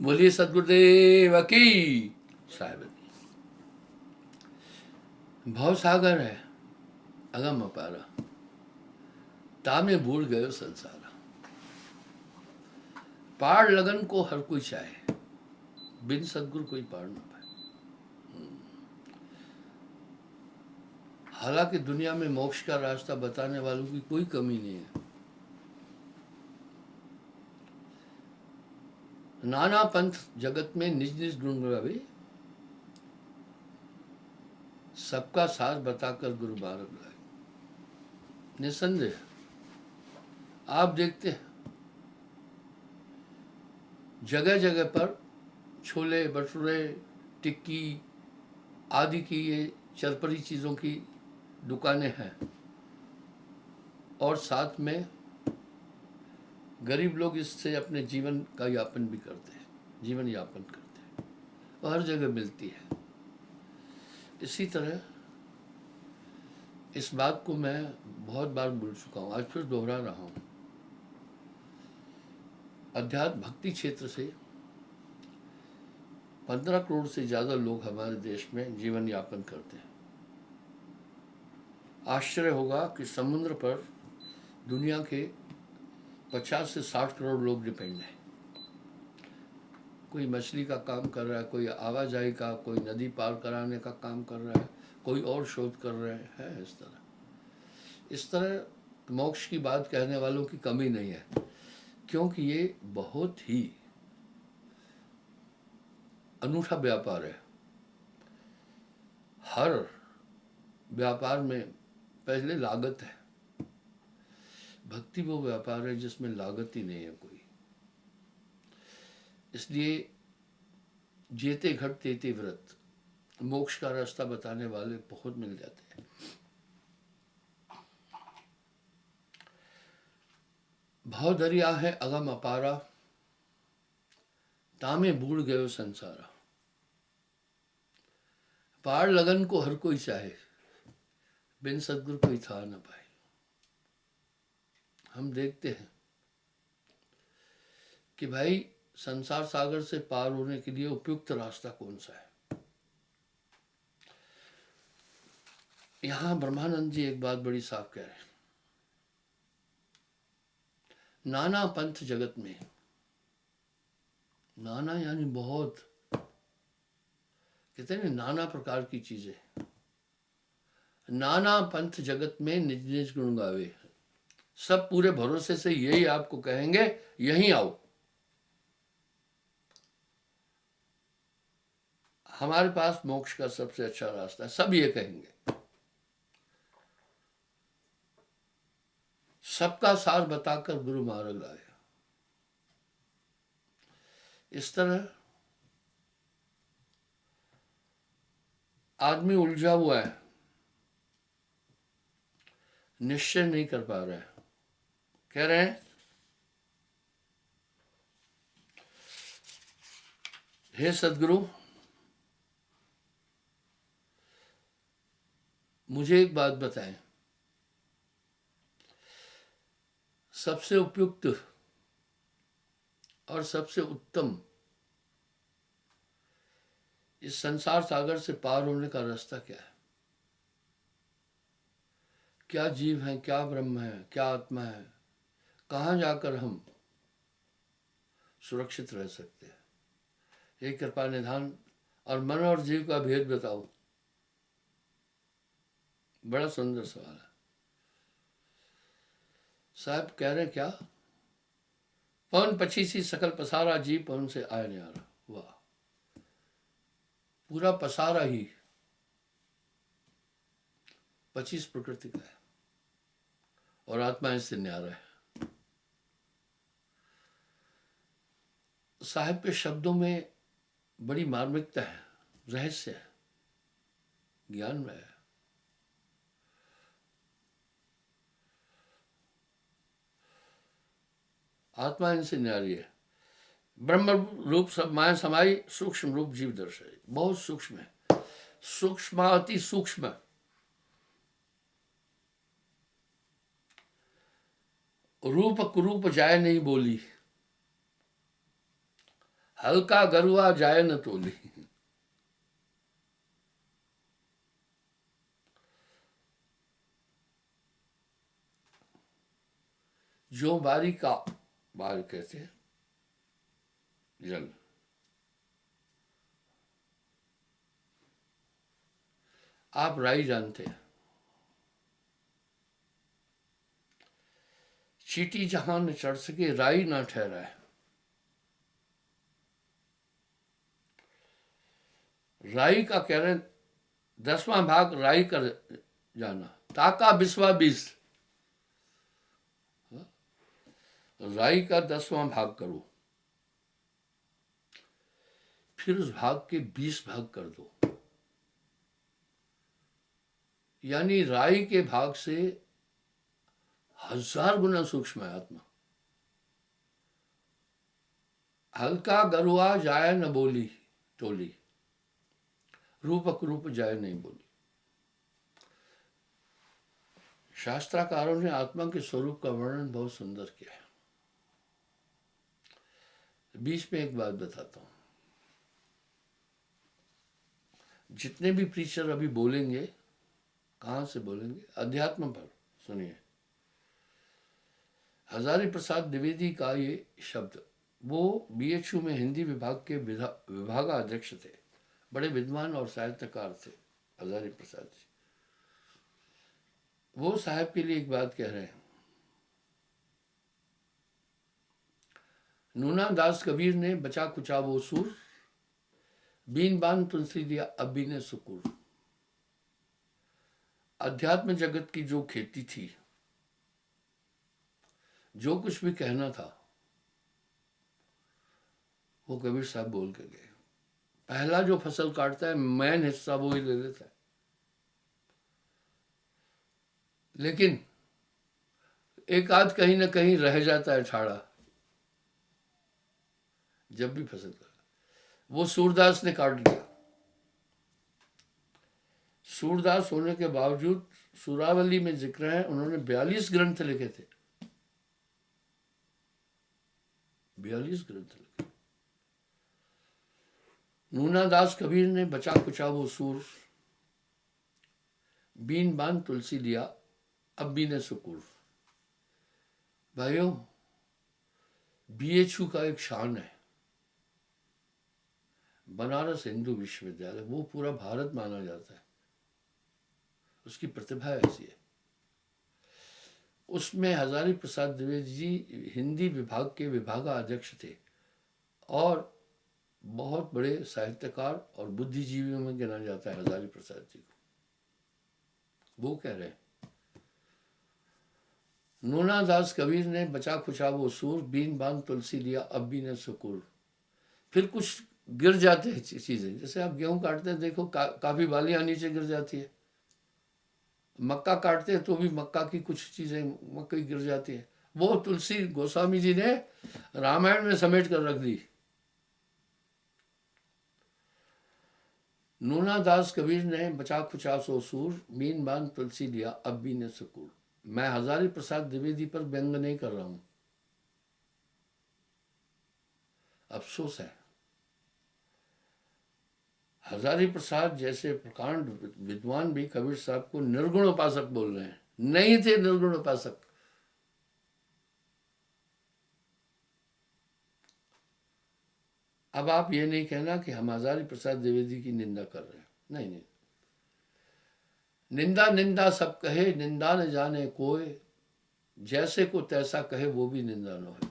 बोलिए सदगुरुदेव की साहिब। भव सागर है अगम अपारा, तामे भूल गयो संसारा। पार लगन को हर कोई चाहे, बिन सदगुरु कोई पार न पाए। हालांकि दुनिया में मोक्ष का रास्ता बताने वालों की कोई कमी नहीं है। नाना पंथ जगत में निज निज गुण गावे, सबका साथ बताकर गुरु बारक लाए। निसंदेह आप देखते हैं जगह जगह पर छोले भटूरे टिक्की आदि की ये चरपरी चीज़ों की दुकानें हैं, और साथ में गरीब लोग इससे अपने जीवन का यापन भी करते हैं, जीवन यापन करते हैं। वो हर जगह मिलती है। इसी तरह इस बात को मैं बहुत बार बोल चुका हूँ, आज फिर दोहरा रहा हूँ। अध्यात्म भक्ति क्षेत्र से 15 करोड़ से ज़्यादा लोग हमारे देश में जीवन यापन करते हैं। आश्चर्य होगा कि समुद्र पर दुनिया के 50 से 60 करोड़ लोग डिपेंड हैं। कोई मछली का काम कर रहा है, कोई आवाजाही का, कोई नदी पार कराने का काम कर रहा है, कोई और शोध कर रहे हैं। इस तरह मोक्ष की बात कहने वालों की कमी नहीं है, क्योंकि ये बहुत ही अनूठा व्यापार है। हर व्यापार में पहले लागत है। भक्ति वो व्यापार है जिसमें लागत ही नहीं है कोई। इसलिए जेते घट तेते व्रत, मोक्ष का रास्ता बताने वाले बहुत मिल जाते हैं। भाव दरिया है अगम अपारा, तामे बूढ़ गयो संसारा। पार लगन को हर कोई चाहे, बिन सदगुरु कोई था न पाए। हम देखते हैं कि भाई संसार सागर से पार होने के लिए उपयुक्त रास्ता कौन सा है। यहां ब्रह्मानंद जी एक बात बड़ी साफ कह रहे हैं, नाना पंथ जगत में। नाना यानी बहुत, कहते हैं नाना प्रकार की चीजें। नाना पंथ जगत में निज निज गुण गावे, सब पूरे भरोसे से यही आपको कहेंगे यहीं आओ, हमारे पास मोक्ष का सबसे अच्छा रास्ता है। सब ये कहेंगे, सबका सार बताकर गुरु मार्ग लाया। इस तरह आदमी उलझा हुआ है, निश्चय नहीं कर पा रहा है। कह रहे हैं हे सदगुरु, मुझे एक बात बताएं, सबसे उपयुक्त और सबसे उत्तम इस संसार सागर से पार होने का रास्ता क्या है? क्या जीव है, क्या ब्रह्म है, क्या आत्मा है, कहाँ जाकर हम सुरक्षित रह सकते हैं? ये कृपा निधान और मन और जीव का भेद बताओ। बड़ा सुंदर सवाल है। साहब कह रहे क्या, पवन पचीसी सकल पसारा, जीव पवन से आया नहीं आ रहा। वाह, पूरा पसारा ही 25 प्रकृति का है और आत्मा इससे न्यारा है। साहब के शब्दों में बड़ी मार्मिकता है, रहस्य है, ज्ञान में है। आत्मा इनसे न्यारी है। ब्रह्म रूप सब माया समाई, सूक्ष्म रूप जीव दर्शाई। बहुत सूक्ष्म है, सूक्ष्म अति सूक्ष्म। रूप कुरूप जाए नहीं बोली, हल्का गरुआ जाए न तोली। जो बारी का बार कहते हैं जल। आप राई जानते हैं, चींटी जहां न चढ़ सके राई ना ठहराए। राई का कह रहे हैं 10वां भाग राई कर जाना, ताका बिस्वा बीस। राई का 10वां भाग करो, फिर उस भाग के 20 भाग कर दो। यानी राई के भाग से 1000 गुना सूक्ष्म है आत्मा। हल्का गरुआ जाए न बोली टोली, रूपक रूप जाए नहीं बोली। शास्त्राकारों ने आत्मा के स्वरूप का वर्णन बहुत सुंदर किया है। बीच में एक बात बताता हूं, जितने भी प्रीचर अभी बोलेंगे, कहां से बोलेंगे? अध्यात्म पर। सुनिए, हजारी प्रसाद द्विवेदी का ये शब्द, वो बीएचयू में हिंदी विभाग के विभागाध्यक्ष थे, बड़े विद्वान और साहित्यकार थे हजारी प्रसाद जी। वो साहब के लिए एक बात कह रहे हैं, नूना दास कबीर ने बचा कुचा वो सूर, बीन बान तुलसी दिया अब बीने सुकूर। अध्यात्म जगत की जो खेती थी, जो कुछ भी कहना था, वो कबीर साहब बोल के गए। पहला जो फसल काटता है मैन हिस्सा वो ही ले लेता है, लेकिन एक आध कहीं ना कहीं रह जाता है ठाड़ा जब भी फसल काटा। वो सूरदास ने काट लिया। सूरदास होने के बावजूद सुरावली में जिक्र है, उन्होंने 42 ग्रंथ लिखे थे, 42 ग्रंथ लिखे। नूना दास कबीर ने बचा कुचा वो सूर, बीन बान तुलसी लिया अब बीने सुकूर। भाइयों, बीएचयू का एक शान है, बनारस हिंदू विश्वविद्यालय, वो पूरा भारत माना जाता है, उसकी प्रतिभा ऐसी है। उसमें हजारी प्रसाद द्विवेदी जी हिंदी विभाग के विभागाध्यक्ष थे और बहुत बड़े साहित्यकार और बुद्धिजीवियों में गिना जाता है हजारी प्रसाद जी को। वो कह रहे हैं, नूना दास कबीर ने बचा खुचा वो सूर, बीन बान तुलसी लिया अब भी ने सुकूर। फिर कुछ गिर जाते हैं चीजें, जैसे आप गेहूं काटते हैं, देखो काफी बालियां नीचे गिर जाती है। मक्का काटते हैं तो भी मक्का की कुछ चीजें मक्की गिर जाती है। वो तुलसी गोस्वामी जी ने रामायण में समेट कर रख दी। नूना दास कबीर ने बचा खुचा सो सूर, बीन बान तुलसी लिया अब भी ने सुकूर। मैं हजारी प्रसाद द्विवेदी पर व्यंग नहीं कर रहा हूं, अफसोस है। हजारी प्रसाद जैसे प्रकांड विद्वान भी कबीर साहब को निर्गुण उपासक बोल रहे हैं, नहीं थे निर्गुण उपासक। अब आप ये नहीं कहना कि हम हजारी प्रसाद द्विवेदी की निंदा कर रहे हैं, नहीं नहीं। निंदा निंदा सब कहे, निंदा न जाने कोय, जैसे को तैसा कहे वो भी निंदा न हो।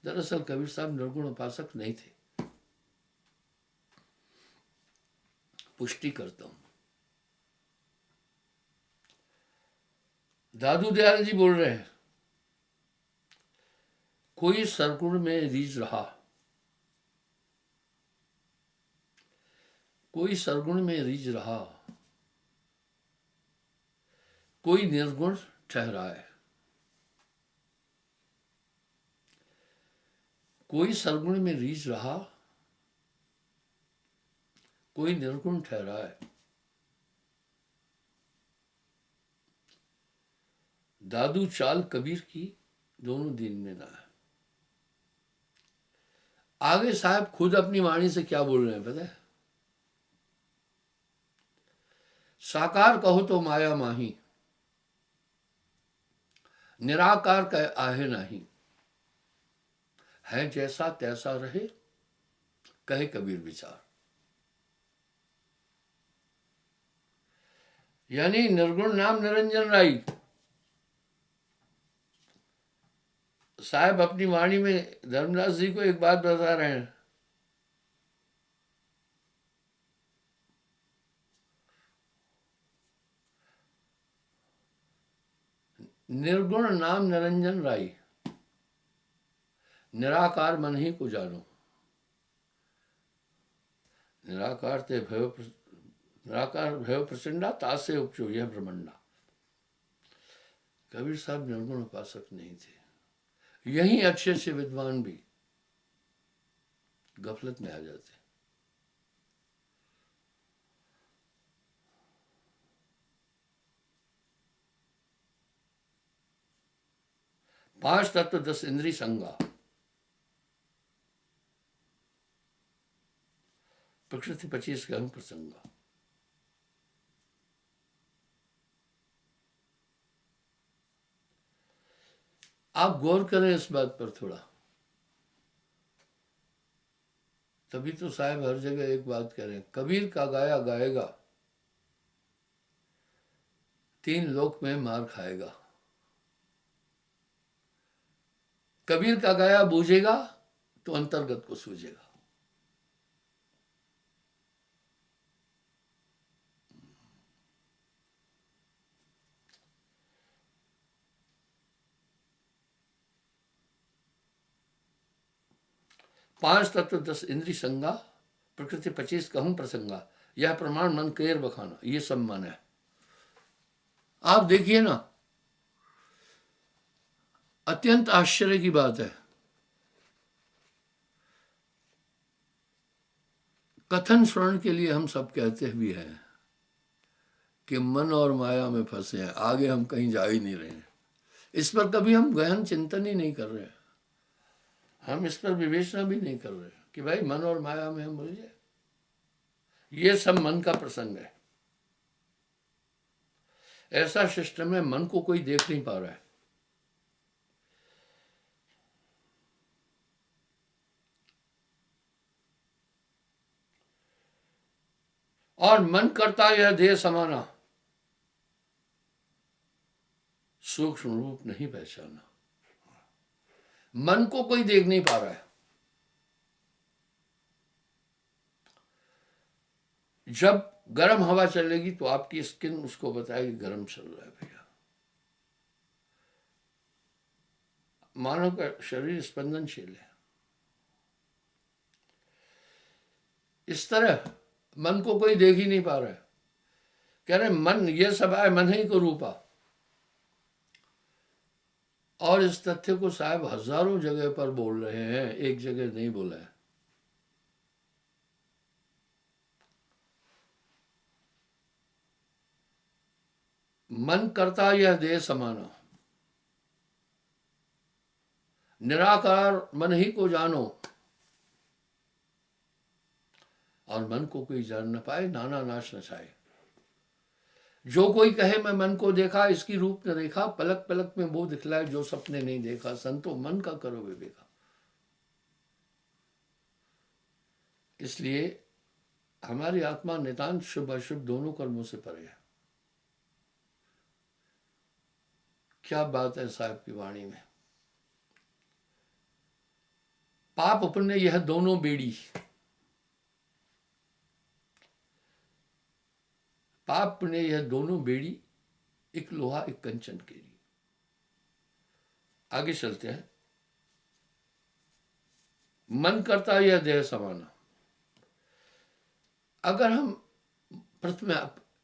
दरअसल कबीर साहब निर्गुण उपासक नहीं थे, पुष्टि करता हूं। दादू दयाल जी बोल रहे हैं, कोई सरगुण में रीझ रहा, कोई सरगुण में रीझ रहा, कोई निर्गुण ठहराए। कोई सरगुण में रीझ रहा, कोई निर्गुण ठहराए। दादू चाल कबीर की दोनों दिन में ना है। आगे साहब खुद अपनी वाणी से क्या बोल रहे हैं पता है? साकार कहो तो माया माही, निराकार कह आहे नहीं, है जैसा तैसा रहे कहे कबीर विचार। यानी निर्गुण नाम निरंजन राई साहब अपनी वाणी में धर्मदास जी को एक बात बता रहे हैं। निर्गुण नाम निरंजन राई, निराकार मन ही को जानो। निराकार भय प्रचंडा तासे उपजो यह ब्रह्मंडा। कबीर साहब निर्गुण उपासक नहीं थे। यही अच्छे अच्छे विद्वान भी गफलत में आ जाते। पांच तत्व 10 इंद्री संगा, प्रकृति 25 गहन प्रसंगा। आप गौर करें इस बात पर थोड़ा, तभी तो साहब हर जगह एक बात कह रहे हैं, कबीर का गाया गाएगा, 3 लोक में मार खाएगा। कबीर का गाया बूझेगा तो अंतर्गत को सूझेगा। पांच तत्व 10 इंद्री संगा, प्रकृति 25 कहूं प्रसंगा, यह प्रमाण मन केर बखाना। ये सब मन है। आप देखिए ना, अत्यंत आश्चर्य की बात है। कथन श्रवण के लिए हम सब कहते भी हैं कि मन और माया में फंसे हैं, आगे हम कहीं जा ही नहीं रहे हैं। इस पर कभी हम गहन चिंतन ही नहीं कर रहे हैं। हम इस पर विवेचना भी नहीं कर रहे कि भाई मन और माया में हम उलझे। ये सब मन का प्रसंग है। ऐसा सिस्टम है, मन को कोई देख नहीं पा रहा है। और मन करता यह देह समाना, सूक्ष्म रूप नहीं पहचाना। मन को कोई देख नहीं पा रहा है। जब गर्म हवा चलेगी तो आपकी स्किन उसको बताएगी गर्म चल रहा है भैया। मानव का शरीर स्पंदनशील है। इस तरह मन को कोई देख ही नहीं पा रहा है। कह रहे मन ये सब है, मन ही को रूपा। और इस तथ्य को साहब हजारों जगह पर बोल रहे हैं, एक जगह नहीं बोला है। मन करता यह देह समाना, निराकार मन ही को जानो। और मन को कोई जान न पाए, नाना नाश नचाए। जो कोई कहे मैं मन को देखा, इसकी रूप न देखा, पलक पलक में वो दिखलाए जो सपने नहीं देखा। संतो मन का करो विवेका। इसलिए हमारी आत्मा नितांत शुभ अशुभ दोनों कर्मों से परे है। क्या बात है साहब की वाणी में। पाप पुण्य यह दोनों बेड़ी, पाप पुण्य यह दोनों बेड़ी, एक लोहा एक कंचन केरी। आगे चलते हैं। मन करता यह देह समाना। अगर हम प्रथम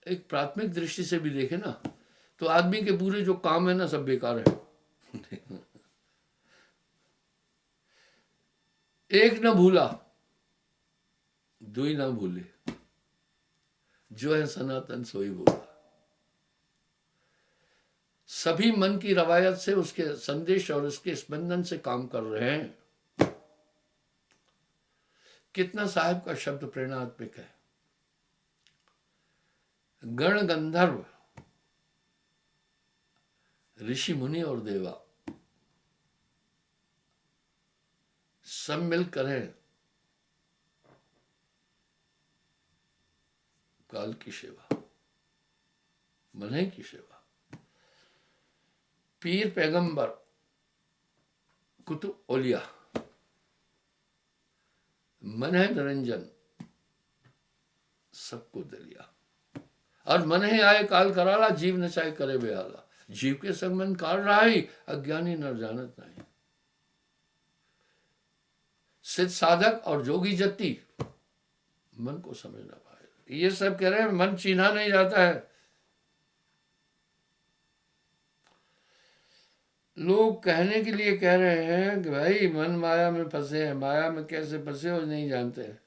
एक प्राथमिक दृष्टि से भी देखें ना, तो आदमी के पूरे जो काम है ना सब बेकार है। एक न भूला दुई न भूले, जो है सनातन सोई भूला। सभी मन की रवायत से, उसके संदेश और उसके स्पंदन से काम कर रहे हैं। कितना साहिब का शब्द प्रेरणात्मक है। गण गंधर्व, ऋषि मुनि और देवा सब मिल करें काल की सेवा, मन्हे की सेवा। पीर पैगंबर, कुतुब औलिया, मन्हे निरंजन, सबको दलिया। और मन्हे आए काल कराला, जीव नचाए करे बेहाला। जीव के संग मन काल रहा ही, अज्ञानी नर जानत नहीं। सिद्ध साधक और जोगी जति मन को समझ ना पाए। ये सब कह रहे हैं मन चिन्हा नहीं जाता है। लोग कहने के लिए कह रहे हैं कि भाई मन माया में फंसे हैं, माया में कैसे फंसे हो नहीं जानते हैं।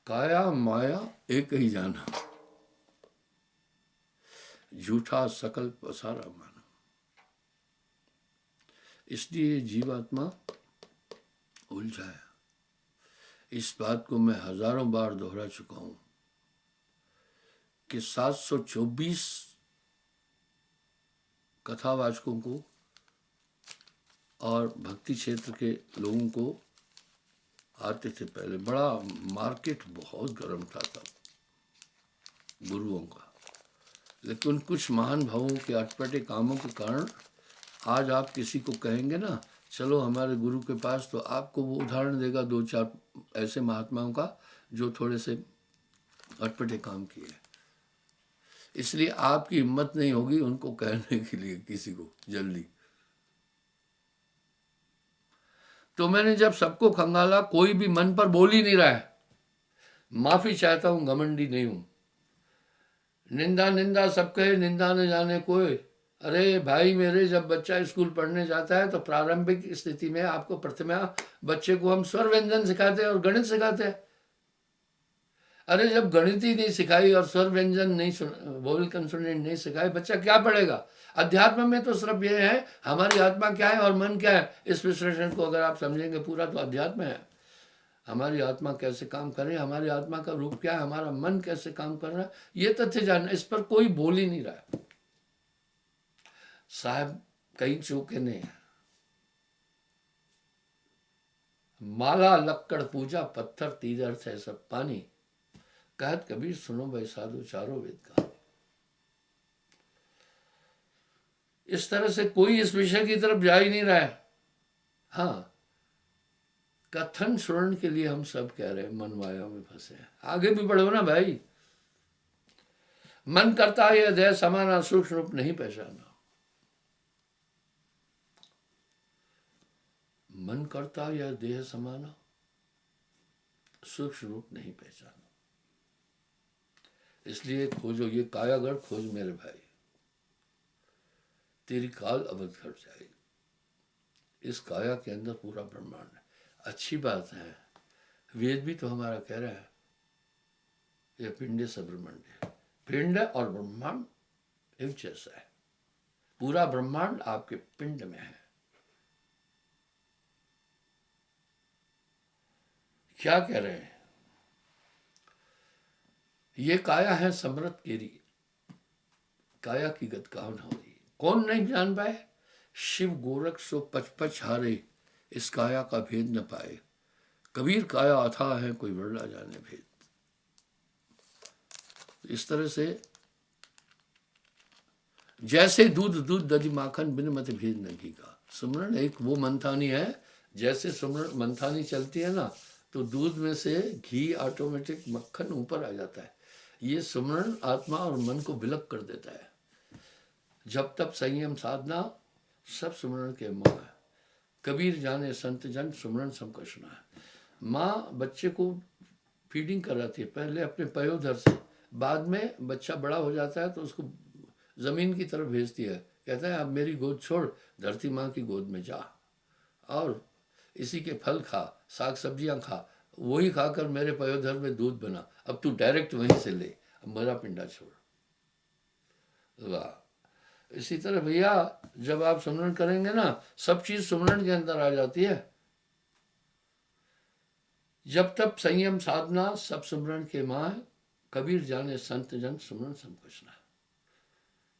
काया माया एक ही जाना, झूठा सकल पसारा माना। इसलिए जीवात्मा उलझा है। इस बात को मैं हजारों बार दोहरा चुका हूं कि 724 कथावाचकों को और भक्ति क्षेत्र के लोगों को आते थे पहले। बड़ा मार्केट बहुत गर्म था तब गुरुओं का। लेकिन कुछ महान भावों के अटपटे कामों के कारण आज आप किसी को कहेंगे ना चलो हमारे गुरु के पास, तो आपको वो उदाहरण देगा 2-4 ऐसे महात्माओं का जो थोड़े से अटपटे काम किए। इसलिए आपकी हिम्मत नहीं होगी उनको कहने के लिए किसी को जल्दी। तो मैंने जब सबको खंगाला, कोई भी मन पर बोल ही नहीं रहा है। माफी चाहता हूं, घमंडी नहीं हूं। निंदा निंदा सब कहे, निंदा न जाने कोई। अरे भाई मेरे, जब बच्चा स्कूल पढ़ने जाता है तो प्रारंभिक स्थिति में आपको प्रथमा बच्चे को हम स्वर व्यंजन सिखाते हैं और गणित सिखाते हैं। अरे जब गणित ही नहीं सिखाई और स्वर व्यंजन नहीं, वोवल कंसोनेंट नहीं सिखाई, बच्चा क्या पढ़ेगा? अध्यात्म में तो सिर्फ ये है हमारी आत्मा क्या है और मन क्या है। इस विश्लेषण को अगर आप समझेंगे पूरा, तो अध्यात्म है। हमारी आत्मा कैसे काम कर रही है, हमारी आत्मा का रूप क्या है, हमारा मन कैसे काम कर रहा है, ये तथ्य जानना। इस पर कोई बोल ही नहीं रहा है। साहब कहीं चूके नहीं है। माला लक्कड़ पूजा पत्थर तीर्थ है सब पानी, कहत कबीर सुनो भाई साधु चारों वेद का। इस तरह से कोई इस विषय की तरफ जा ही नहीं रहा है। हाँ, कथन सुनने के लिए हम सब कह रहे हैं मन माया में फंसे हैं। आगे भी बढ़ो ना भाई। मन करता है यह देह समाना, सूक्ष्म रूप नहीं पहचाना। मन करता यह देह समाना, सूक्ष्म रूप नहीं पहचाना। इसलिए खोजो ये कायागढ़ खोज मेरे भाई, तेरी काल अवध घट जाएगी। इस काया के अंदर पूरा ब्रह्मांड है। अच्छी बात है, वेद भी तो हमारा कह रहा है यह पिंड से ब्रह्मांड है। पिंड और ब्रह्मांड एक जैसा है। पूरा ब्रह्मांड आपके पिंड में है। क्या कह रहे हैं? ये काया है समृत केरी, काया की गत कहा न हो रही। कौन नहीं जान पाए? शिव गोरख सो पचपच हारे, इस काया का भेद न पाए। कबीर काया अथाह है, कोई वर्णा जाने भेद। इस तरह से जैसे दूध दूध दधि माखन, बिन मत भेद न घी का। सुमरण एक वो मंथानी है, जैसे सुमरण मंथानी चलती है ना, तो दूध में से घी ऑटोमेटिक मक्खन ऊपर आ जाता है। ये सुमरण आत्मा और मन को विलक कर देता है। जब तब संयम साधना, सब सुमरण के मोह है। कबीर जाने संत जन, सुमरण सब कष्णा है। माँ बच्चे को फीडिंग कराती है पहले अपने पयोधर से, बाद में बच्चा बड़ा हो जाता है तो उसको जमीन की तरफ भेजती है। कहता है अब मेरी गोद छोड़, धरती माँ की गोद में जा और इसी के फल खा, साग सब्जियां खा, वही खाकर मेरे पयोधर में दूध बना। अब तू डायरेक्ट वहीं से ले, अब मेरा पिंडा छोड़। वाह। इसी तरह भैया जब आप सुमरण करेंगे ना, सब चीज सुमरण के अंदर आ जाती है। जब तब संयम साधना सब सिमरन के माँ, कबीर जाने संत जन सुमरन सब कुछ ना।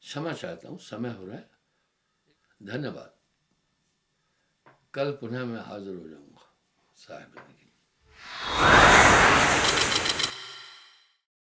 क्षमा चाहता हूँ, समय हो रहा है। धन्यवाद। कल पुनः मैं हाजिर हो जाऊंगा साहिब।